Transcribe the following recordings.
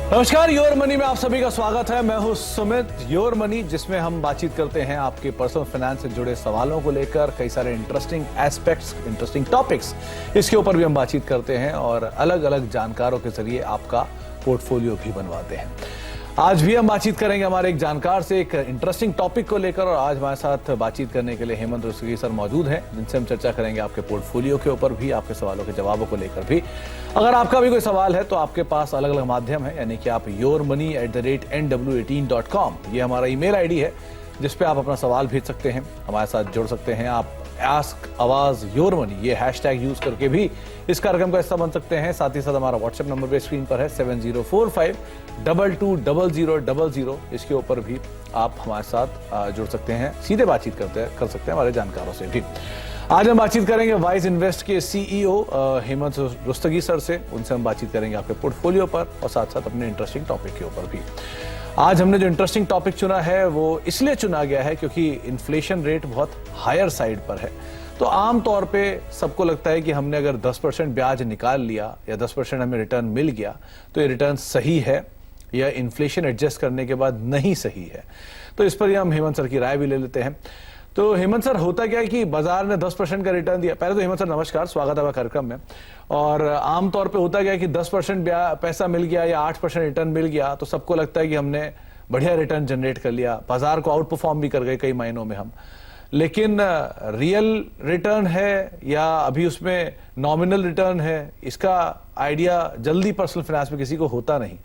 नमस्कार, your money में आप सभी का स्वागत है। मैं हूं सुमित। योर मनी, जिसमें हम बातचीत करते हैं आपके पर्सनल फाइनेंस से जुड़े सवालों को लेकर, कई सारे इंटरेस्टिंग एस्पेक्ट्स, इंटरेस्टिंग टॉपिक्स, इसके ऊपर भी हम बातचीत करते हैं और अलग अलग जानकारों के जरिए आपका पोर्टफोलियो भी बनवाते हैं। आज भी हम बातचीत करेंगे हमारे एक जानकार से एक इंटरेस्टिंग टॉपिक को लेकर, और आज हमारे साथ बातचीत करने के लिए हेमंत रुस्तगी सर मौजूद हैं, जिनसे हम चर्चा करेंगे आपके पोर्टफोलियो के ऊपर भी, आपके सवालों के जवाबों को लेकर भी। अगर आपका भी कोई सवाल है तो आपके पास अलग अलग माध्यम है, यानी कि आप yourmoney@nw18.com, ये हमारा ईमेल आईडी है, जिसपे आप अपना सवाल भेज सकते हैं, हमारे साथ जुड़ सकते हैं। आप आस्क आवाज योर मनी ये हैशटैग यूज करके भी इस कार्यक्रम का हिस्सा बन सकते हैं। साथ ही साथ हमारा व्हाट्सएप नंबर भी स्क्रीन पर है 7045220000। इसके ऊपर भी आप हमारे साथ जुड़ सकते हैं, सीधे बातचीत कर सकते हैं हमारे जानकारों से भी। आज हम बातचीत करेंगे वाइज इन्वेस्ट के सीईओ हेमंत रुस्तगी सर से। उनसे हम बातचीत करेंगे आपके पोर्टफोलियो पर और साथ साथ अपने इंटरेस्टिंग टॉपिक के ऊपर भी। आज हमने जो इंटरेस्टिंग टॉपिक चुना है वो इसलिए चुना गया है क्योंकि इन्फ्लेशन रेट बहुत हायर साइड पर है। तो आम तौर पे सबको लगता है कि हमने अगर 10% ब्याज निकाल लिया या 10% हमें रिटर्न मिल गया तो ये रिटर्न सही है या इन्फ्लेशन एडजस्ट करने के बाद नहीं सही है। तो इस पर हम हेमंत सर की राय भी ले लेते हैं। तो हेमंत सर, होता क्या है कि बाजार ने 10% का रिटर्न दिया। पहले तो हेमंत सर नमस्कार, स्वागत है कार्यक्रम में। और आमतौर पे होता क्या है कि 10% पैसा मिल गया या 8% रिटर्न मिल गया तो सबको लगता है कि हमने बढ़िया रिटर्न जनरेट कर लिया, बाजार को आउट परफॉर्म भी कर गए कई महीनों में हम। लेकिन रियल रिटर्न है या अभी उसमें नॉमिनल रिटर्न है, इसका आइडिया जल्दी पर्सनल फाइनेंस में किसी को होता नहीं।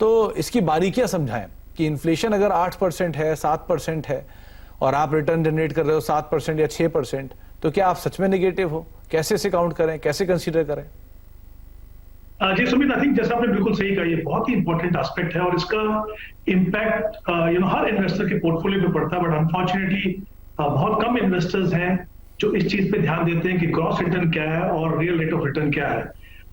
तो इसकी बारीकियां समझाएं कि इन्फ्लेशन अगर 8% है, 7% है और आप रिटर्न जनरेट कर रहे हो 7% या 6%, तो क्या आप सच में नेगेटिव हो? कैसे इसे काउंट करें, कैसे कंसीडर करें? जी सुमित, आई थिंक जैसा आपने बिल्कुल सही कहा, ये बहुत ही इंपॉर्टेंट एस्पेक्ट है और इसका इम्पैक्ट हर इन्वेस्टर के पोर्टफोलियो पे पड़ता है। बट अनफॉर्चुनेटली बहुत कम इन्वेस्टर्स हैं जो इस चीज पे ध्यान देते हैं कि ग्रॉस रिटर्न क्या है और रियल रेट ऑफ रिटर्न क्या है।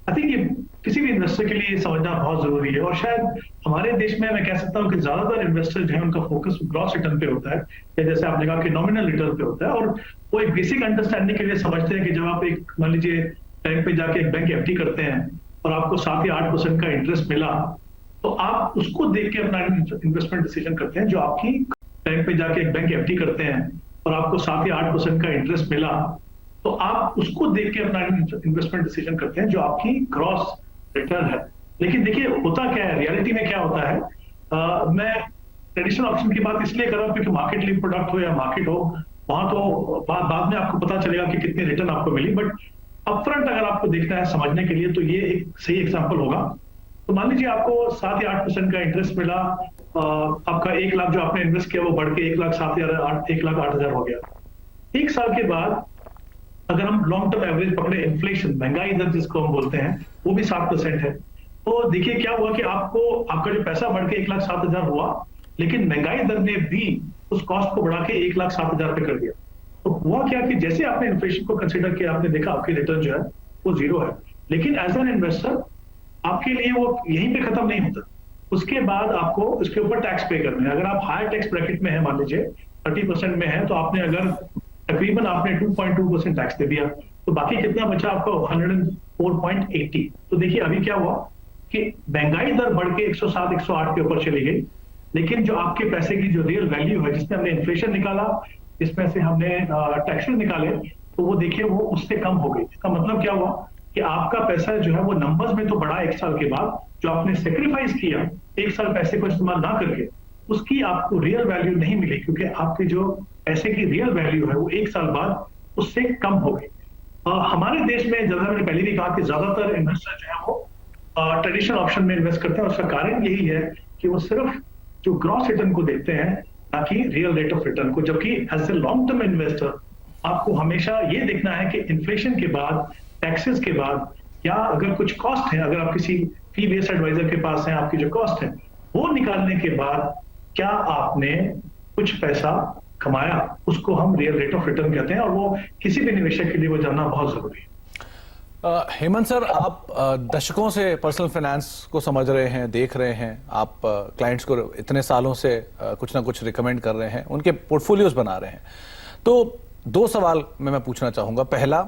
आई थिंक ये किसी भी इन्वेस्टर के लिए समझना बहुत जरूरी है। और शायद हमारे देश में मैं कह सकता हूँ कि ज्यादातर इन्वेस्टर जो है उनका फोकस ग्रॉस रिटर्न पे होता है, या जैसे आपने कहा कि नॉमिनल रिटर्न पे होता है। और वो एक बेसिक अंडरस्टैंडिंग के लिए समझते हैं कि जब आप एक, मान लीजिए, बैंक पे जाके एक बैंक एफडी करते हैं और आपको 7 या 8% का इंटरेस्ट मिला, तो आप उसको देख के अपना इन्वेस्टमेंट डिसीजन करते हैं। जो आपकी बैंक पे जाके एक बैंक एफडी करते हैं और आपको 7 या 8% का इंटरेस्ट मिला, तो आप उसको देख के अपना इन्वेस्टमेंट डिसीजन करते हैं जो आपकी ग्रॉस रिटर्न है। लेकिन देखिए होता क्या है, रियलिटी में क्या होता है, मैं ट्रेडिशनल ऑप्शन की बात इसलिए कर रहा हूं क्योंकि मार्केट लिंक प्रोडक्ट हो या मार्केट हो, वहां तो बाद में आपको पता चलेगा कि कितनी रिटर्न आपको मिली। बट अपफ्रंट अगर आपको देखना है समझने के लिए, तो ये एक सही एग्जांपल होगा। तो मान लीजिए आपको 7 या 8% का इंटरेस्ट मिला, आपका 1 लाख जो आपने इन्वेस्ट किया वो बढ़ के 1,08,000 हो गया। 1 साल के बाद अगर हम लॉन्ग टर्म एवरेज पकड़े, इन्फ्लेशन, महंगाई दर जिसको हम बोलते हैं, वो भी 7% है। तो देखिए क्या हुआ कि आपका जो पैसा बढ़ के 1,07,000 हुआ, लेकिन महंगाई दर ने भी उस कॉस्ट को बढ़ा के 1,07,000 पे कर दिया। तो हुआ क्या कि जैसे आपने इन्फ्लेशन को कंसिडर किया, आपने देखा आपकी रिटर्न जो है वो 0 है। लेकिन एज एन इन्वेस्टर आपके लिए वो यहीं पे खत्म नहीं होता, उसके बाद आपको इसके ऊपर टैक्स पे करना है। अगर आप हायर टैक्स ब्रैकेट में है, मान लीजिए 30% में है, तो आपने अगर तकरीबन आपने 2.2% टैक्स दे दिया, तो बाकी कितना बचा आपको 104.80। तो देखिए अभी क्या हुआ कि महंगाई दर बढ़ के 107, 108 के ऊपर चली गई, लेकिन जो आपके पैसे की जो रियल वैल्यू है, जिसमें हमने इन्फ्लेशन निकाला, जिसमें से हमने टैक्सेस निकाले, तो वो देखिए वो उससे कम हो गई। इसका मतलब क्या हुआ कि आपका पैसा जो है वो नंबर्स में तो बढ़ा 1 साल के बाद, जो आपने सेक्रीफाइस किया 1 साल पैसे को इस्तेमाल ना करके, उसकी आपको रियल वैल्यू नहीं मिली, क्योंकि आपकी जो पैसे की रियल वैल्यू है वो 1 साल बाद उससे कम हो गई। हमारे देश में, जैसा मैंने पहले भी कहा, कि ज्यादातर इन्वेस्टर जो है वो ट्रेडिशनल ऑप्शन में इन्वेस्ट करते हैं। उसका कारण यही है कि वो सिर्फ जो ग्रॉस रिटर्न को देखते हैं, ताकि रियल रेट ऑफ रिटर्न को। जबकि as a long term investor आपको हमेशा ये देखना है कि इन्फ्लेशन के बाद, टैक्सेस के बाद, या अगर कुछ कॉस्ट है, अगर आप किसी फी बेस्ड एडवाइजर के पास हैं, आपकी जो कॉस्ट है वो निकालने के बाद क्या आपने कुछ पैसा कमाया, उसको हम रियल रेट ऑफ रिटर्न कहते हैं। और वो किसी भी निवेशक के लिए वो जानना बहुत जरूरी है। हेमंत सर, आप दशकों से पर्सनल फाइनेंस को समझ रहे हैं, देख रहे हैं, आप क्लाइंट्स को इतने सालों से कुछ ना कुछ रिकमेंड कर रहे हैं, उनके पोर्टफोलियोज बना रहे हैं। तो 2 सवाल मैं पूछना चाहूंगा। पहला,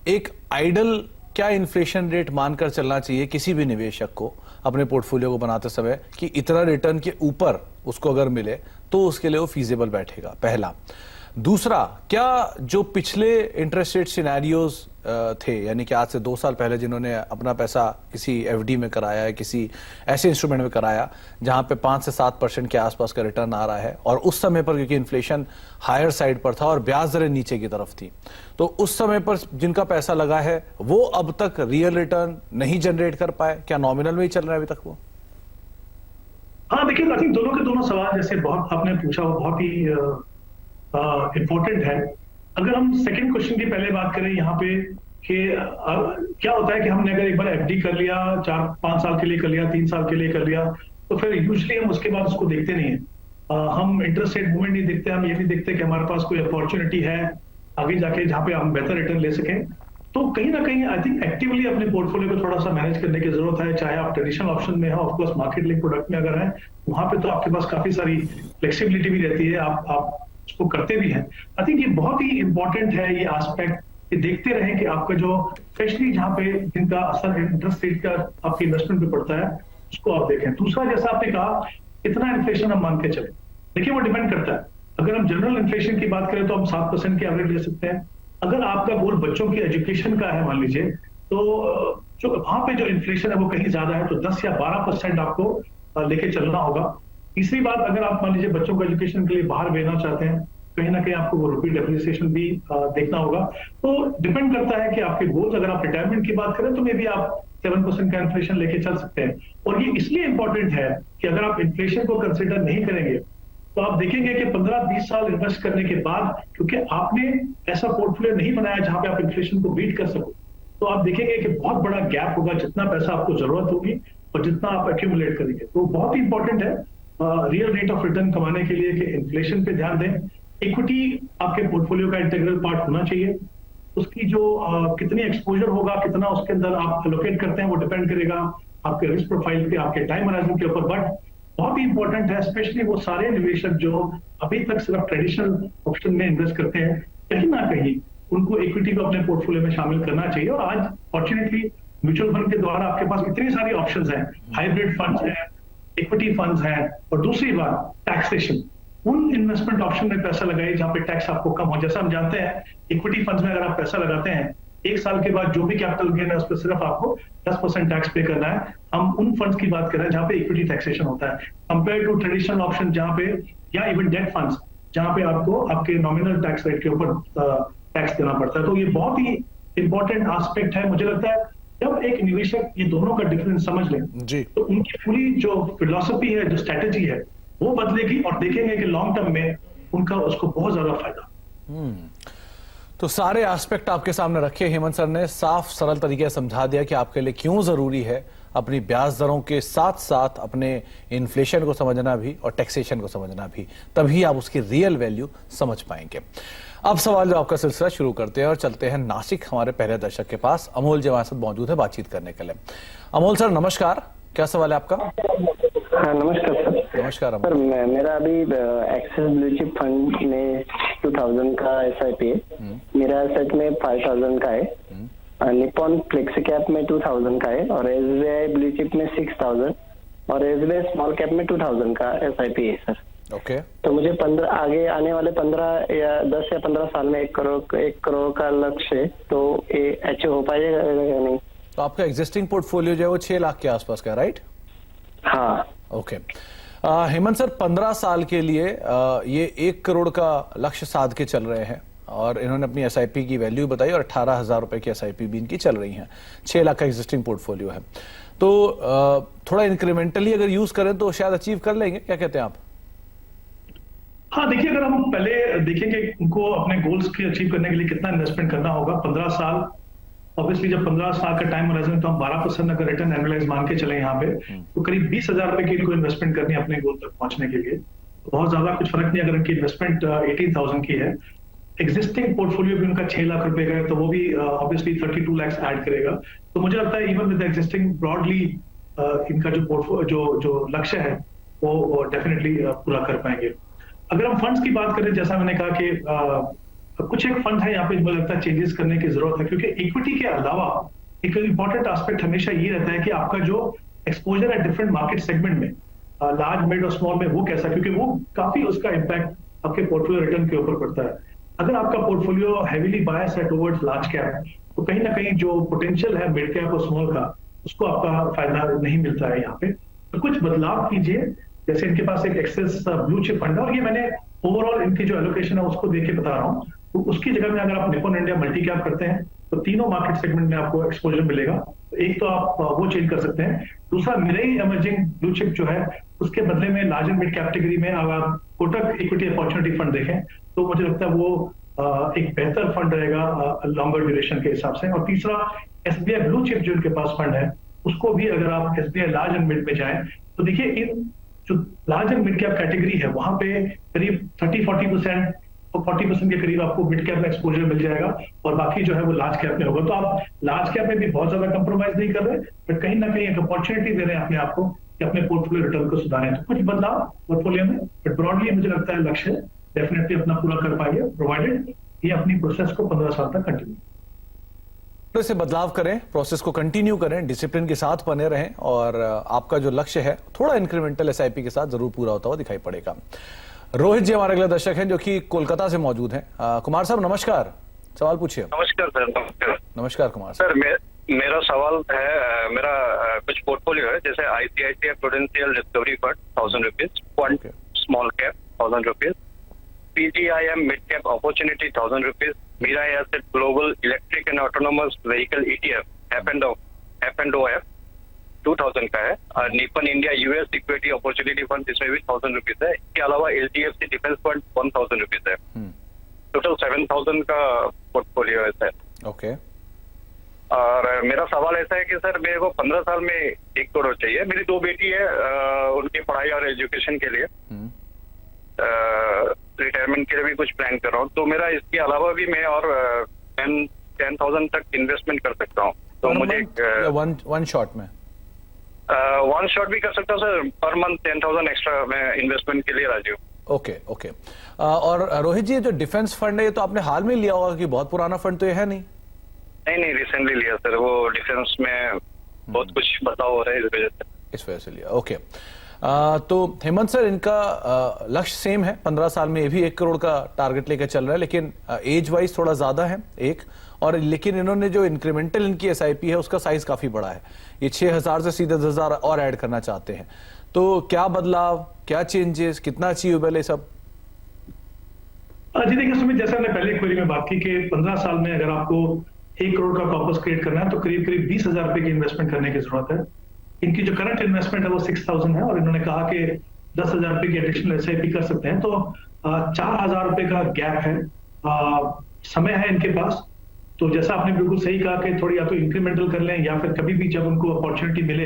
एक आइडल क्या इन्फ्लेशन रेट मानकर चलना चाहिए किसी भी निवेशक को अपने पोर्टफोलियो को बनाते समय कि इतना रिटर्न के ऊपर उसको अगर मिले तो उसके लिए वो फीजिबल बैठेगा, पहला। दूसरा, क्या जो पिछले इंटरेस्ट रेट सिनेरियोज थे, यानी कि आज से 2 साल पहले जिन्होंने अपना पैसा किसी एफडी में कराया है, किसी ऐसे इंस्ट्रूमेंट में कराया जहां पे 5 से 7% के आसपास का रिटर्न आ रहा है, और उस समय पर क्योंकि इन्फ्लेशन हायर साइड पर था और ब्याज दरें नीचे की तरफ थी, तो उस समय पर जिनका पैसा लगा है वो अब तक रियल रिटर्न नहीं जनरेट कर पाए? क्या नॉमिनल में ही चल रहा है अभी तक वो? हाँ देखिए, आई थिंक दोनों के दोनों सवाल जैसे बहुत आपने पूछा वो बहुत ही इम्पोर्टेंट है। अगर हम सेकंड क्वेश्चन की पहले बात करें यहाँ पे कि क्या होता है कि हमने अगर एक बार एफडी कर लिया, 4-5 साल के लिए कर लिया, 3 साल के लिए कर लिया, तो फिर यूजुअली हम उसके बाद उसको देखते नहीं है। हम इंटरेस्ट रेट मूवमेंट नहीं देखते, हम ये नहीं देखते कि हमारे पास कोई अपॉर्चुनिटी है आगे जाके जहाँ पे हम बेहतर रिटर्न ले सकें। तो कहीं ना कहीं आई थिंक एक्टिवली अपने पोर्टफोलियो को थोड़ा सा मैनेज करने की जरूरत है, चाहे आप ट्रेडिशनल ऑप्शन में हो, ऑफकोर्स मार्केट लिंक प्रोडक्ट में अगर है वहां पे तो आपके पास काफी सारी फ्लेक्सिबिलिटी भी रहती है, आप उसको करते भी हैं। आई थिंक ये बहुत ही इंपॉर्टेंट है ये एस्पेक्ट कि देखते रहें कि आपका जो स्पेशली जहाँ पे जिनका असर इंटरेस्ट रेट का आपके इन्वेस्टमेंट पे पड़ता है उसको आप देखें। दूसरा, जैसा आपने कहा कितना इन्फ्लेशन हम मान के चले, देखिए वो डिपेंड करता है। अगर हम जनरल इन्फ्लेशन की बात करें तो हम 7% की एवरेज ले सकते हैं। अगर आपका गोल बच्चों की एजुकेशन का है मान लीजिए, तो जो वहां पे जो इन्फ्लेशन है वो कहीं ज्यादा है, तो 10 या 12% आपको लेके चलना होगा। तीसरी बात, अगर आप मान लीजिए बच्चों को एजुकेशन के लिए बाहर भेजना चाहते हैं, कहीं ना कहीं आपको वो रुपी डेप्रिसिएशन भी देखना होगा। तो डिपेंड करता है कि आपके गोल्स, अगर आप रिटायरमेंट की बात करें तो मे भी आप 7% का इन्फ्लेशन लेके चल सकते हैं। और ये इसलिए इंपॉर्टेंट है कि अगर आप इन्फ्लेशन को कंसिडर नहीं करेंगे तो आप देखेंगे कि 15-20 साल इन्वेस्ट करने के बाद, क्योंकि आपने ऐसा पोर्टफोलियो नहीं बनाया जहां पे आप इन्फ्लेशन को बीट कर सको, तो आप देखेंगे कि बहुत बड़ा गैप होगा जितना पैसा आपको जरूरत होगी और जितना आप एक्यूमुलेट करेंगे। तो बहुत ही इंपॉर्टेंट है रियल रेट ऑफ रिटर्न कमाने के लिए कि इन्फ्लेशन पे ध्यान दें। इक्विटी आपके पोर्टफोलियो का इंटीग्रल पार्ट होना चाहिए। उसकी जो कितनी एक्सपोजर होगा, कितना उसके अंदर आप एलोकेट करते हैं, वो डिपेंड करेगा आपके रिस्क प्रोफाइल पे, आपके टाइम होराइजन के ऊपर। बट बहुत ही इंपॉर्टेंट है, स्पेशली वो सारे निवेशक जो अभी तक सिर्फ ट्रेडिशनल ऑप्शन में इन्वेस्ट करते हैं, कहीं ना कहीं उनको इक्विटी को अपने पोर्टफोलियो में शामिल करना चाहिए। और आज फॉर्चुनेटली म्यूचुअल फंड के द्वारा आपके पास इतनी सारी ऑप्शंस हैं, हाइब्रिड फंड्स हैं, इक्विटी फंड्स हैं। और दूसरी बात, टैक्सेशन, उन इन्वेस्टमेंट ऑप्शन में पैसा लगाइए जहां पे टैक्स आपको कम हो। जैसा हम जानते हैं इक्विटी फंड्स में अगर आप पैसा लगाते हैं, 1 साल के बाद जो भी कैपिटल गेन है उस पर सिर्फ आपको 10% टैक्स पे करना है। हम उन फंड्स की बात कर रहे हैं जहां पे इक्विटी टैक्सेशन होता है, कंपेयर टू ट्रेडिशनल ऑप्शन जहां पे, या इवन डेट फंड्स जहां पे आपको आपके नॉमिनल टैक्स रेट के ऊपर टैक्स देना पड़ता है। तो ये बहुत ही इंपॉर्टेंट एस्पेक्ट है। मुझे लगता है जब एक निवेशक ये दोनों का डिफरेंस समझ लें जी, तो उनकी पूरी जो फिलॉसफी है, जो स्ट्रेटेजी है, वो बदलेगी और देखेंगे कि लॉन्ग टर्म में उनका उसको बहुत ज्यादा फायदा। तो सारे एस्पेक्ट आपके सामने रखे हेमंत सर ने, साफ सरल तरीके से समझा दिया कि आपके लिए क्यों जरूरी है अपनी ब्याज दरों के साथ साथ अपने इन्फ्लेशन को समझना भी और टैक्सेशन को समझना भी, तभी आप उसकी रियल वैल्यू समझ पाएंगे। अब सवाल जवाब का सिलसिला शुरू करते हैं और चलते हैं नासिक हमारे पहले दर्शक के पास। अमोल जी हमारे साथ मौजूद है बातचीत करने के लिए। अमोल सर नमस्कार, क्या सवाल है आपका? हाँ नमस्कार सर। नमस्कार सर, मेरा अभी एक्सिस ब्लू चिप फंड में 2000 का SIP है, मेरा एसेट में 5000 का है, निपॉन फ्लेक्सी कैप में 2000 का है, और SBI ब्लू चिप में 6000 और SBI स्मॉल कैप में 2000 का SIP है सर। ओके। तो मुझे आगे आने वाले 15 या 10 या 15 साल में 1 करोड़ का लक्ष्य है, तो ये अचीव हो पाएगा या नहीं? तो आपका एग्जिस्टिंग पोर्टफोलियो जो है वो 6 लाख के आसपास का, राइट? हाँ। ओके। हेमंत सर 15 साल के लिए ये 1 करोड़ का लक्ष्य साध के चल रहे हैं और इन्होंने अपनी SIP की वैल्यू बताई और 18,000 रुपए की SIP भी इनकी चल रही है। 6 लाख का एग्जिस्टिंग पोर्टफोलियो है, तो थोड़ा इंक्रीमेंटली अगर यूज करें तो शायद अचीव कर लेंगे, क्या कहते हैं आप? हाँ देखिए, अगर हम पहले देखेंगे उनको अपने गोल्स के अचीव करने के लिए कितना इन्वेस्टमेंट करना होगा, 15 साल, ऑब्वियसली जब 15 साल का टाइम होराइजन तो हम 12% अगर रिटर्न एनुअलाइज मान के चले यहाँ पे, तो करीब 20,000 रुपए की इनको इन्वेस्टमेंट करनी है अपने गोल तक पहुंचने के लिए। तो बहुत ज्यादा कुछ फर्क नहीं अगर इनकी इन्वेस्टमेंट 18,000 की है। एग्जिस्टिंग पोर्टफोलियो भी उनका 6 लाख रुपए का है, तो वो भी ऑब्वियसली 32 लाख ऐड करेगा। तो मुझे लगता है इवन विद एग्जिस्टिंग ब्रॉडली इनका जो पोर्टफोलियो जो लक्ष्य है वो डेफिनेटली पूरा कर पाएंगे। अगर हम फंड्स की बात करें, जैसा मैंने कहा कि कुछ एक फंड है यहाँ पे मुझे लगता है चेंजेस करने की जरूरत है, क्योंकि इक्विटी के अलावा एक इंपॉर्टेंट एस्पेक्ट हमेशा ये रहता है कि आपका जो एक्सपोजर है डिफरेंट मार्केट सेगमेंट में, लार्ज मिड और स्मॉल में वो कैसा, क्योंकि वो काफी उसका इम्पैक्ट आपके पोर्टफोलियो रिटर्न के ऊपर पड़ता है। अगर आपका पोर्टफोलियो हैवीली बायस है टुवर्ड्स लार्ज कैप, तो कहीं ना कहीं जो पोटेंशियल है मिड कैप और स्मॉल का, उसको आपका फायदा नहीं मिलता है यहाँ पे। तो कुछ बदलाव कीजिए, जैसे इनके पास एक एक्सेस ब्लू चिप फंड है, और ये मैंने ओवरऑल इनकी जो एलोकेशन है उसको देख के बता रहा हूँ। तो उसकी जगह में अगर आप निपॉन इंडिया मल्टी कैप करते हैं तो तीनों मार्केट सेगमेंट में आपको एक्सपोजर मिलेगा। तो एक तो आप वो चेंज कर सकते हैं। दूसरा, मिरेई इमर्जिंग ब्लू चिप जो है उसके बदले में लार्ज एंड मिड कैटेगरी में अगर आप कोटक इक्विटी अपॉर्चुनिटी फंड देखें तो मुझे लगता है वो एक बेहतर फंड रहेगा लॉन्गर ड्यूरेशन के हिसाब से। और तीसरा, एसबीआई ब्लू चिप जो इनके पास फंड है उसको भी अगर आप एसबीआई लार्ज एंड मिड में जाएं तो देखिए इन जो large and mid cap category है वहां पे करीब 30-40% और 40% के करीब आपको मिड कैप में एक्सपोजर मिल जाएगा, और बाकी जो है वो लार्ज कैप में होगा। तो आप लार्ज कैप में भी बहुत ज्यादा कंप्रोमाइज नहीं कर रहे, बट कहीं ना कहीं एक अपॉर्चुनिटी दे रहे हैं अपने आप को कि अपने पोर्टफोलियो रिटर्न को सुधारें। तो कुछ बदलाव पोर्टफोलियो में, बट ब्रॉडली मुझे लगता है लक्ष्य डेफिनेटली अपना पूरा कर पाएंगे, प्रोवाइडेड ये अपनी प्रोसेस को 15 साल तक कंटिन्यू से बदलाव करें, प्रोसेस को कंटिन्यू करें, डिसिप्लिन के साथ बने रहें, और आपका जो लक्ष्य है थोड़ा इंक्रीमेंटल एसआईपी के साथ जरूर पूरा होता हुआ दिखाई पड़ेगा। रोहित जी हमारे अगले दर्शक हैं जो कि कोलकाता से मौजूद हैं। कुमार साहब नमस्कार, सवाल पूछिए। नमस्कार सर। नमस्कार नमस्कार कुमार सर। मेरा सवाल है, मेरा कुछ पोर्टफोलियो है, जैसे ICICI Prudential discovery fund 1000 rupees, Quant small cap 1000 rupees, PGIM mid cap opportunity 1000 rupees, Mirae Asset global electric and autonomous vehicle ETF F&OF 2000 का है, और Nippon India US equity opportunity fund जिसमें भी 1000 रुपीज है। इसके अलावा एचडीएफसी डिफेंस फंड 1000 रुपीज है। Total 7000 का पोर्टफोलियो है सर। ओके। और मेरा सवाल ऐसा है कि सर मेरे को 15 साल में 1 करोड़ चाहिए। मेरी 2 बेटी है, उनकी पढ़ाई और एजुकेशन के लिए, रिटायरमेंट के लिए भी कुछ प्लान कर रहा हूँ। तो मेरा इसके अलावा भी मैं और 10,000 तक इन्वेस्टमेंट कर सकता हूँ। तो मुझे वन शॉट में वन शॉट भी कर सकता हूँ सर। पर मंथ 10,000 एक्स्ट्रा मैं इन्वेस्टमेंट के लिए राजी हूँ। Okay okay. और रोहित जी, जो डिफेंस फंड है ये तो आपने हाल में लिया होगा कि बहुत पुराना फंड तो ये है नहीं? नहीं, रिसेंटली लिया सर। वो डिफेंस में बहुत कुछ बदलाव हो रहा है इस वजह से लिया। ओके। तो हेमंत सर, इनका लक्ष्य सेम है, 15 साल में ये भी 1 करोड़ का टारगेट लेकर चल रहा है, लेकिन एज वाइज थोड़ा ज्यादा है एक, और लेकिन इन्होंने जो इंक्रीमेंटल इनकी एसआईपी है उसका साइज काफी बड़ा है। ये 6,000 से सीधे 10,000 और ऐड करना चाहते हैं। तो क्या बदलाव, क्या चेंजेस, कितना अचीवेबल है सब? जी देखिए सुमित, जैसा हमने पहले क्वेरी में बात की कि 15 साल में अगर आपको 1 करोड़ का कॉर्पस क्रिएट करना है तो करीब 20,000 रुपए की इन्वेस्टमेंट करने की जरूरत है। इनकी जो करंट इन्वेस्टमेंट है वो 6,000 है, और इन्होंने कहा कि 10,000 रुपए की एडिशनल एसआईपी कर सकते हैं। तो 4,000 रुपए का गैप है, समय है इनके पास। तो जैसा आपने बिल्कुल सही कहा कि थोड़ी या तो इंक्रीमेंटल कर लें, या फिर कभी भी जब उनको अपॉर्चुनिटी मिले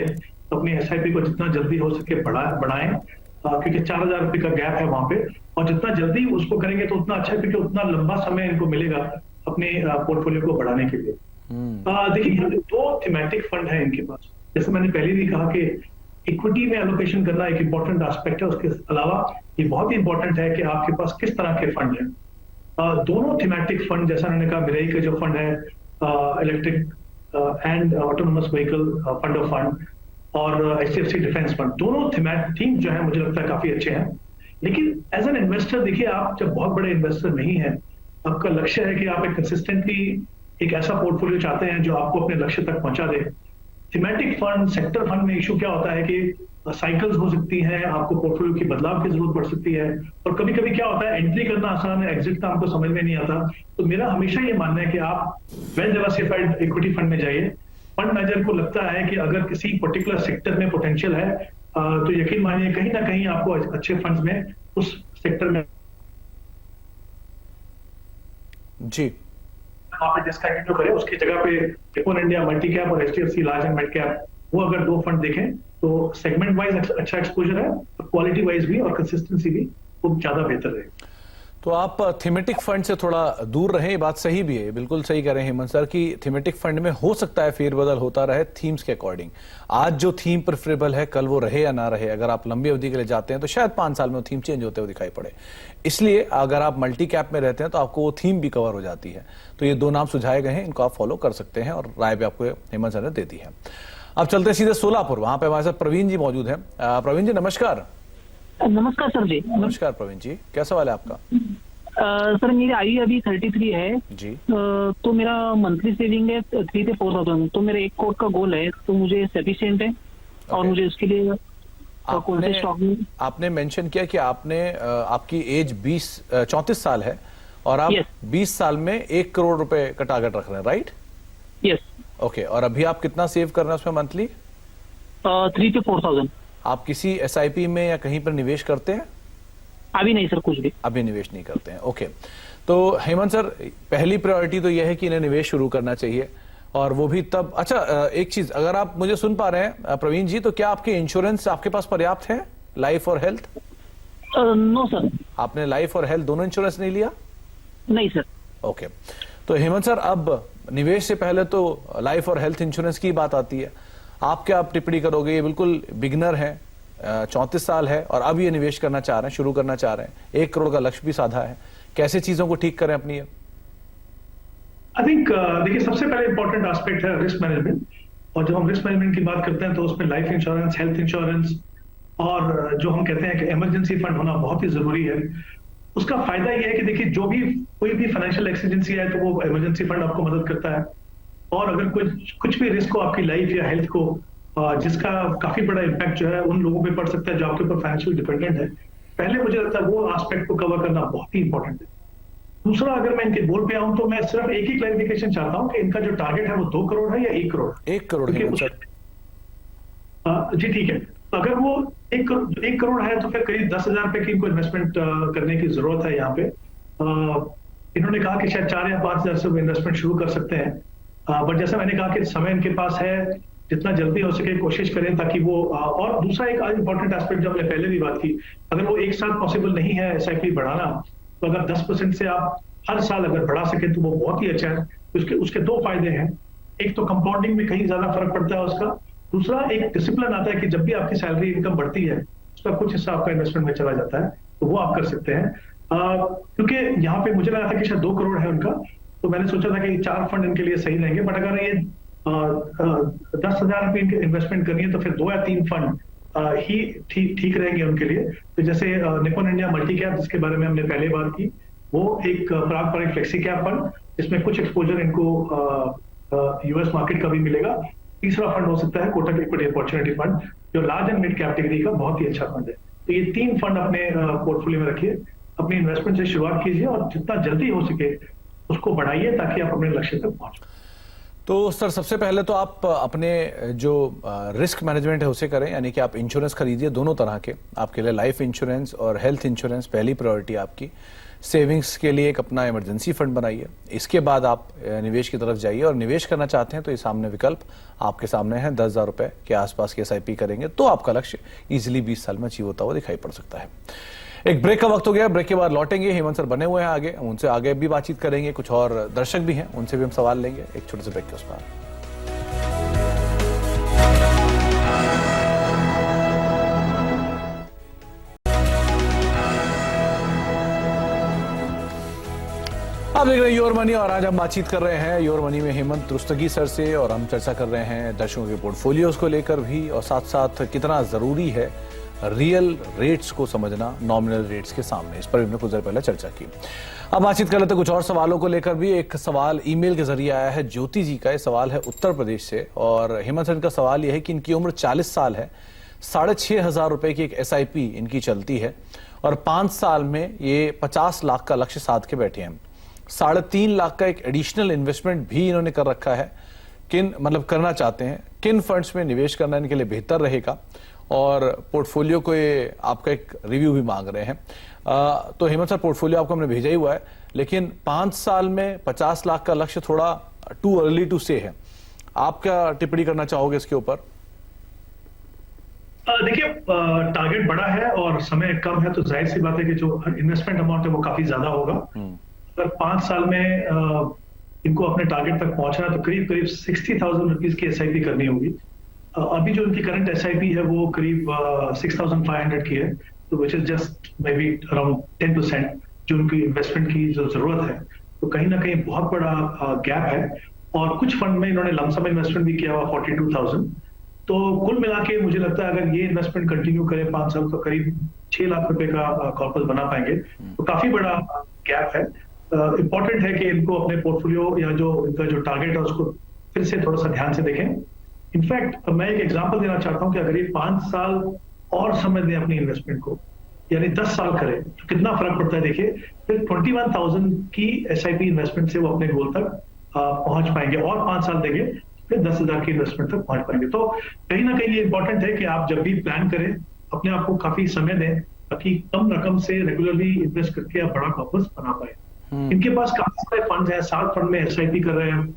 तो अपनी एसआईपी को जितना जल्दी हो सके बढ़ाएं, क्योंकि 4,000 रुपए का गैप है वहां पे, और जितना जल्दी उसको करेंगे तो उतना अच्छा है, क्योंकि उतना लंबा समय इनको मिलेगा अपने पोर्टफोलियो को बढ़ाने के लिए। देखिए 2 थीमेटिक फंड है इनके पास। जैसे मैंने पहले भी कहा कि इक्विटी में एलोकेशन करना एक इंपॉर्टेंट एस्पेक्ट है, उसके अलावा ये बहुत ही इंपॉर्टेंट है कि आपके पास किस तरह के फंड हैं। दोनों थीमेटिक फंड, जैसा मैंने कहा मिरेई का जो फंड है electric and autonomous vehicle fund of fund, और एचडीएफसी डिफेंस फंड, दोनों थीम जो है मुझे लगता है काफी अच्छे हैं। लेकिन एज एन इन्वेस्टर देखिए, आप जब बहुत बड़े इन्वेस्टर नहीं है, आपका लक्ष्य है कि आप एक कंसिस्टेंटली एक ऐसा पोर्टफोलियो चाहते हैं जो आपको अपने लक्ष्य तक पहुंचा दे। थीमेटिक फंड, सेक्टर फंड में इशू क्या होता है कि साइकिल्स हो सकती हैं, आपको पोर्टफोलियो की बदलाव की जरूरत पड़ सकती है, और कभी कभी क्या होता है एंट्री करना आसान है, एग्जिट का आपको समझ में नहीं आता। तो मेरा हमेशा ये मानना है कि आप वेल डाइवर्सिफाइड इक्विटी फंड में जाइए। फंड मैनेजर को लगता है कि अगर किसी पर्टिकुलर सेक्टर में पोटेंशियल है तो यकीन मानिए कहीं ना कहीं आपको अच्छे फंड्स में उस सेक्टर में जी आप डिस्कंटिन्यू करें, उसकी जगह पे निपॉन इंडिया मल्टी कैप और HDFC large and mid cap, वो अगर 2 फंड देखें तो सेगमेंट वाइज अच्छा एक्सपोजर है, क्वालिटी वाइज भी और कंसिस्टेंसी भी खूब ज्यादा बेहतर रहेगी। तो आप थीमेटिक फंड से थोड़ा दूर रहें, ये बात सही भी है, बिल्कुल सही कह रहे हैं हेमंत सर कि थीमेटिक फंड में हो सकता है फेरबदल होता रहे थीम्स के अकॉर्डिंग। आज जो थीम प्रेफरेबल है कल वो रहे या ना रहे, अगर आप लंबी अवधि के लिए जाते हैं तो शायद 5 साल में वो थीम चेंज होते हुए दिखाई पड़े। इसलिए अगर आप मल्टी कैप में रहते हैं तो आपको वो थीम भी कवर हो जाती है। तो ये 2 नाम सुझाए गए हैं, इनको आप फॉलो कर सकते हैं, और राय भी आपको हेमंत सर ने दे दी है। अब चलते हैं सीधे सोलापुर, वहां पे हमारे साथ प्रवीण जी मौजूद हैं। प्रवीण जी नमस्कार। नमस्कार सर जी। नमस्कार प्रवीण जी, क्या सवाल है आपका? सर मेरी आयु अभी 33 है जी। तो मेरा मंथली सेविंग है 3 से 4,000, तो मेरा 1 करोड़ का गोल है, तो मुझे सफिशिएंट है और मुझे उसके लिए कौन से स्टॉक में? आपने मेंशन किया कि आपने आपकी एज 34 साल है और आप 20 साल में 1 करोड़ रुपए का टारगेट रख रहे हैं, राइट? यस। ओके, और अभी आप कितना सेव कर रहे हैं उसमें मंथली? 3 से 4,000। आप किसी एसआईपी में या कहीं पर निवेश करते हैं? अभी नहीं सर, कुछ भी अभी निवेश नहीं करते हैं। ओके, तो हेमंत सर, पहली प्रायोरिटी तो यह है कि इन्हें निवेश शुरू करना चाहिए, और वो भी तब। अच्छा, एक चीज, अगर आप मुझे सुन पा रहे हैं प्रवीण जी, तो क्या आपके इंश्योरेंस आपके पास पर्याप्त है, लाइफ और हेल्थ? No sir. आपने लाइफ और हेल्थ दोनों इंश्योरेंस नहीं लिया? नहीं सर। ओके, तो हेमंत सर, अब निवेश से पहले तो लाइफ और हेल्थ इंश्योरेंस की बात आती है। आप क्या टिप्पणी करोगे? ये बिल्कुल बिगनर है, 34 साल है और अब ये निवेश करना चाह रहे हैं, शुरू करना चाह रहे हैं, 1 करोड़ का लक्ष्य भी साधा है, कैसे चीजों को ठीक करें अपनी? आई थिंक देखिए, सबसे पहले इंपॉर्टेंट एस्पेक्ट है रिस्क मैनेजमेंट, और जब हम रिस्क मैनेजमेंट की बात करते हैं तो उसमें लाइफ इंश्योरेंस, हेल्थ इंश्योरेंस और जो हम कहते हैं कि इमरजेंसी फंड होना बहुत ही जरूरी है। उसका फायदा यह है कि देखिए, जो भी कोई भी फाइनेंशियल एक्सीडेंसी है तो वो इमरजेंसी फंड आपको मदद करता है, और अगर कुछ भी रिस्क हो आपकी लाइफ या हेल्थ को, जिसका काफी बड़ा इम्पैक्ट जो है उन लोगों पे पड़ सकता है जो आपके ऊपर फाइनेंशियल डिपेंडेंट है, पहले मुझे लगता है वो एस्पेक्ट को कवर करना बहुत ही इंपॉर्टेंट है। दूसरा, अगर मैं इनके गोल पे आऊं तो मैं सिर्फ एक ही क्लैरिफिकेशन चाहता हूं कि इनका जो टारगेट है वो 2 करोड़ है या 1 करोड़? 1 करोड़ है सर। जी ठीक है, अगर वो 1 करोड़ है तो फिर करीब 10,000 रुपए की इनको इन्वेस्टमेंट करने की जरूरत है यहाँ पे। इन्होंने कहा कि शायद 4 या 5,000 से वो इन्वेस्टमेंट शुरू कर सकते हैं, बट जैसा मैंने कहा कि समय इनके पास है, जितना जल्दी हो सके कोशिश करें ताकि वो और दूसरा एक इंपॉर्टेंट एस्पेक्ट जो हमने पहले भी बात की, अगर वो एक साथ पॉसिबल नहीं है एसआईपी बढ़ाना, तो अगर 10% से आप हर साल अगर बढ़ा सके तो वो बहुत ही अच्छा है। उसके 2 फायदे हैं, एक तो कंपाउंडिंग में कहीं ज्यादा फर्क पड़ता है उसका, दूसरा एक डिसिप्लिन आता है कि जब भी आपकी सैलरी इनकम बढ़ती है उसका कुछ हिस्सा आपका इन्वेस्टमेंट में चला जाता है, तो वो आप कर सकते हैं। क्योंकि यहाँ पे मुझे लगा था कि शायद 2 करोड़ है उनका, तो मैंने सोचा था कि 4 फंड इनके लिए सही रहेंगे, बट अगर ये 10,000 रुपए इनके इन्वेस्टमेंट करनी है तो फिर 2 या 3 फंड ही ठीक रहेंगे उनके लिए। तो जैसे निपन इंडिया मल्टी कैप, जिसके बारे में हमने पहले बात की, वो एक पारंपरिक फ्लेक्सी कैप फंड, जिसमें कुछ एक्सपोजर इनको यूएस मार्केट का भी मिलेगा। तीसरा फंड हो सकता है कोटक इक्विटी अपॉर्चुनिटी फंड, जो लार्ज एंड मिड कैटेगरी का बहुत ही अच्छा फंड है। तो ये 3 फंड अपने पोर्टफोलियो में रखिए, अपनी इन्वेस्टमेंट से शुरुआत कीजिए और जितना जल्दी हो सके उसको बढ़ाइए ताकि आप अपने लक्ष्य तक पहुंच। तो सर, सबसे पहले तो आप अपने जो रिस्क मैनेजमेंट है उसे करें, यानी कि आप इंश्योरेंस खरीदिए दोनों तरह के। आपके लिए लाइफ इंश्योरेंस और हेल्थ इंश्योरेंस पहली प्रायोरिटी आपकी। सेविंग्स के लिए एक अपना इमरजेंसी फंड बनाइए, इसके बाद आप निवेश की तरफ जाइए। और निवेश करना चाहते हैं तो ये सामने विकल्प आपके सामने है, 10,000 रुपए के आसपास की एसआईपी करेंगे तो आपका लक्ष्य इजीली 20 साल में अचीव होता हुआ दिखाई पड़ सकता है। एक ब्रेक का वक्त हो गया, ब्रेक के बाद लौटेंगे। हेमंत सर बने हुए हैं आगे, उनसे आगे भी बातचीत करेंगे। कुछ और दर्शक भी हैं, उनसे भी हम सवाल लेंगे एक छोटे से ब्रेक के उस पर। आप देख रहे हैं योर मनी, और आज हम बातचीत कर रहे हैं योर मनी में हेमंत रुस्तगी सर से, और हम चर्चा कर रहे हैं दर्शकों के पोर्टफोलियोज को लेकर भी, और साथ साथ कितना जरूरी है रियल रेट्स को समझना नॉमिनल रेट्स के सामने। इस पर हमने कुछ देर पहले चर्चा की। अब बातचीत कर लेते हैं कुछ और सवालों को लेकर भी। एक सवाल ईमेल के जरिए आया है ज्योति जी का। ये सवाल है उत्तर प्रदेश से, और हेमंत सर का सवाल यह है कि इनकी उम्र 40 साल है, 6,500 रुपए की एक एसआईपी इनकी चलती है, और 5 साल में ये 50 लाख का लक्ष्य साध के बैठे हैं। 3.5 लाख का एक एडिशनल इन्वेस्टमेंट भी इन्होंने कर रखा है। करना चाहते हैं, किन फंड्स में निवेश करना इनके लिए बेहतर रहेगा, और पोर्टफोलियो को ये आपका एक रिव्यू भी मांग रहे हैं। तो हेमंत सर, पोर्टफोलियो आपको हमने भेजा ही हुआ है, लेकिन 5 साल में 50 लाख का लक्ष्य थोड़ा टू अर्ली टू से है। आप क्या टिप्पणी करना चाहोगे इसके ऊपर? देखिए, टारगेट बड़ा है और समय कम है, तो जाहिर सी बात है कि जो इन्वेस्टमेंट अमाउंट है वो काफी ज्यादा होगा। अगर 5 साल में इनको अपने टारगेट तक पहुंचना है तो करीब 60,000 रुपीज की एसआईपी करनी होगी। अभी जो उनकी करंट एसआईपी है वो करीब 6,500 की है, तो which is just may be around 10% जो उनकी इन्वेस्टमेंट की जो जरूरत है। तो कहीं ना कहीं बहुत बड़ा गैप है। और कुछ फंड में इन्होंने लमसम इन्वेस्टमेंट भी किया हुआ 42,000, तो कुल मिला के मुझे लगता है अगर ये इन्वेस्टमेंट कंटिन्यू करें 5 साल तो करीब 6 लाख रुपए का कॉर्पस बना पाएंगे, तो काफी बड़ा गैप है। इंपॉर्टेंट है कि इनको अपने पोर्टफोलियो या जो इनका जो टारगेट है उसको फिर से थोड़ा सा ध्यान से देखें। इनफैक्ट मैं एक एग्जांपल देना चाहता हूं कि अगर ये 5 साल और समय दें अपनी इन्वेस्टमेंट को, यानी 10 साल करें, तो कितना फर्क पड़ता है देखिए। फिर 21,000 की SIP इन्वेस्टमेंट से वो अपने गोल तक पहुंच पाएंगे, और 5 साल देंगे फिर 10,000 की इन्वेस्टमेंट तक पहुंच पाएंगे। तो कहीं ना कहीं ये इंपॉर्टेंट है कि आप जब भी प्लान करें अपने आप को काफी समय दें, ताकि कम रकम से रेगुलरली इन्वेस्ट करके आप बड़ा कॉर्पस बना पाए। इनके पास काफी सारे फंड हैं, 7 फंड में SIP कर रहे हैं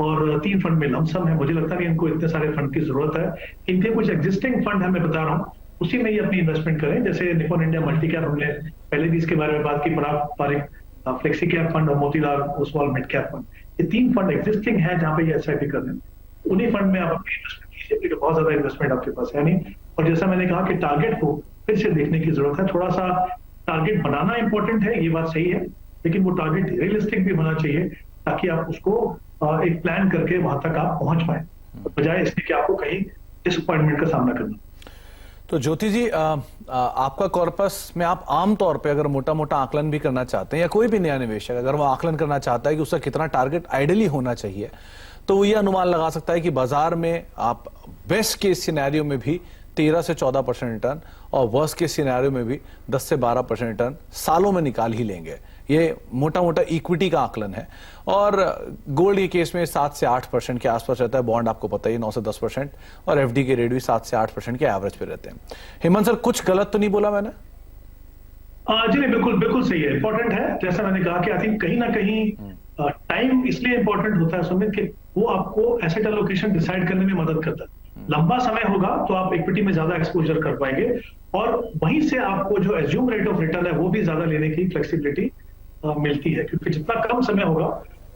और 3 फंड में लमसम है। मुझे लगता नहीं इनको इतने सारे फंड की जरूरत है। इनके कुछ एग्जिस्टिंग फंड है, मैं बता रहा हूँ, उसी में ही अपनी इन्वेस्टमेंट करें। जैसे निपॉन इंडिया मल्टी कैप, हमने पहले भी इसके बारे में बात की, पारंपरिक फ्लेक्सी कैप फंड और Motilal Oswal mid cap fund, ये 3 फंड एग्जिस्टिंग है जहां पे ये SIP कर रहे हैं। उन्हीं फंड में आप अपनी इन्वेस्टमेंट कीजिए, क्योंकि बहुत ज्यादा इन्वेस्टमेंट आपके पास है नहीं। और जैसा मैंने कहा कि टारगेट को फिर से देखने की जरूरत है। थोड़ा सा टारगेट बनाना इंपॉर्टेंट है, ये बात सही है, लेकिन वो टारगेट रियलिस्टिक भी होना चाहिए, ताकि आप उसको एक प्लान करके वहां तक आप पहुंच पाए, बजाय इसके कि आपको कहीं डिसअपॉइंटमेंट का सामना करना। तो ज्योति जी, आपका कॉर्पस में आप आमतौर पे अगर मोटा मोटा आकलन भी करना चाहते हैं, या कोई भी नया निवेशक अगर वो आकलन करना चाहता है कि उसका कितना टारगेट आइडियली होना चाहिए, तो वो ये अनुमान लगा सकता है कि बाजार में आप बेस्ट केस सिनेरियो में भी 13 से 14% रिटर्न और वर्स्ट केस सिनेरियो में भी 10 से 12% रिटर्न सालों में निकाल ही लेंगे। ये मोटा मोटा इक्विटी का आकलन है। और गोल्ड के केस में 7 से 8% के आसपास रहता है, बॉन्ड आपको पता ही 9 से 10%, और FD के रेट भी 7 से 8% के एवरेज पे रहते हैं। हेमंत सर, कुछ गलत तो नहीं बोला मैंने? जी नहीं, बिल्कुल बिल्कुल सही है, इंपॉर्टेंट है। जैसा मैंने कहा कि आई थिंक कहीं ना कहीं टाइम इसलिए इंपॉर्टेंट होता है सुमित, कि वो आपको एसेट एलोकेशन डिसाइड करने में मदद करता है। लंबा समय होगा तो आप इक्विटी में ज्यादा एक्सपोजर कर पाएंगे, और वहीं से आपको जो एज्यूम रेट ऑफ रिटर्न है वो भी ज्यादा लेने की फ्लेक्सिबिलिटी मिलती है, क्योंकि जितना कम समय होगा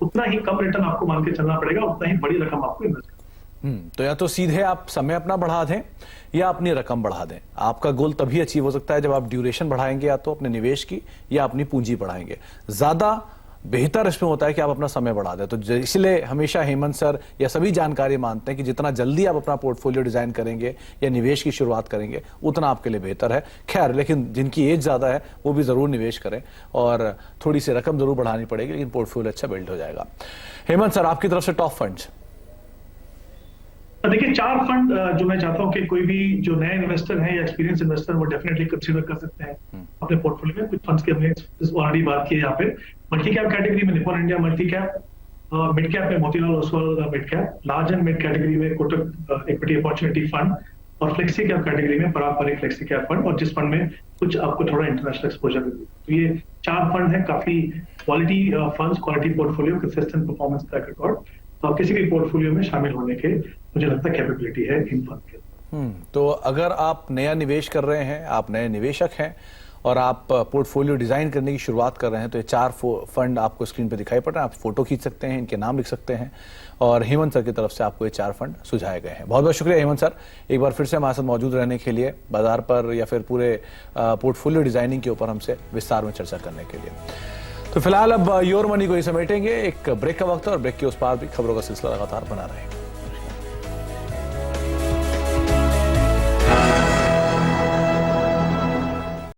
उतना ही कम रिटर्न आपको मान के चलना पड़ेगा, उतना ही बड़ी रकम आपको इन्वेस्ट करना। तो या तो सीधे आप समय अपना बढ़ा दें या अपनी रकम बढ़ा दें। आपका गोल तभी अचीव हो सकता है जब आप ड्यूरेशन बढ़ाएंगे, या तो अपने निवेश की या अपनी पूंजी बढ़ाएंगे। ज्यादा बेहतर इसमें होता है कि आप अपना समय बढ़ा दें। तो इसलिए हमेशा हेमंत सर या सभी जानकारी मानते हैं कि जितना जल्दी आप अपना पोर्टफोलियो डिजाइन करेंगे या निवेश की शुरुआत करेंगे, उतना आपके लिए बेहतर है। खैर, लेकिन जिनकी एज ज्यादा है वो भी जरूर निवेश करें, और थोड़ी सी रकम जरूर बढ़ानी पड़ेगी, लेकिन पोर्टफोलियो अच्छा बिल्ड हो जाएगा। हेमंत सर, आपकी तरफ से टॉप फंड्स। देखिए, 4 फंड जो मैं चाहता हूं कि कोई भी जो नए इन्वेस्टर हैं या एक्सपीरियंस इन्वेस्टर, वो डेफिनेटली कंसीडर कर सकते हैं अपने पोर्टफोलियो में। कुछ फंड्स की हमने ऑलरेडी बात की है यहाँ पे। मल्टी कैप कैटेगरी में Nippon India multi cap, mid cap में Motilal Oswal mid cap, large and mid category में कोटक इक्विटी अपॉर्चुनिटी फंड, और फ्लेक्सी कैप कैटेगरी में पारंपरिक फ्लेक्सी कैप फंड, और जिस फंड में कुछ आपको थोड़ा इंटरनेशनल एक्सपोजर भी। तो ये 4 फंड है, काफी quality funds, quality portfolio, consistent performance track record. तो किसी भी पोर्टफोलियो में शामिल होने के मुझे लगता है कैपेबिलिटी है इन फंड के। तो अगर आप नया निवेश कर रहे हैं, आप नए निवेशक हैं और आप पोर्टफोलियो डिजाइन करने की शुरुआत कर रहे हैं, तो ये 4 फंड आपको स्क्रीन पर दिखाई पड़ रहे हैं। आप फोटो खींच सकते हैं, इनके नाम लिख सकते हैं, और हेमंत सर की तरफ से आपको ये 4 फंड सुझाए गए हैं। बहुत बहुत शुक्रिया हेमंत सर, एक बार फिर से हमारे साथ मौजूद रहने के लिए, बाजार पर या फिर पूरे पोर्टफोलियो डिजाइनिंग के ऊपर हमसे विस्तार में चर्चा करने के लिए। तो फिलहाल अब योर मनी को ही समेटेंगे, एक ब्रेक का वक्त है, और ब्रेक के उस पार भी खबरों का सिलसिला लगातार बना रहेगा।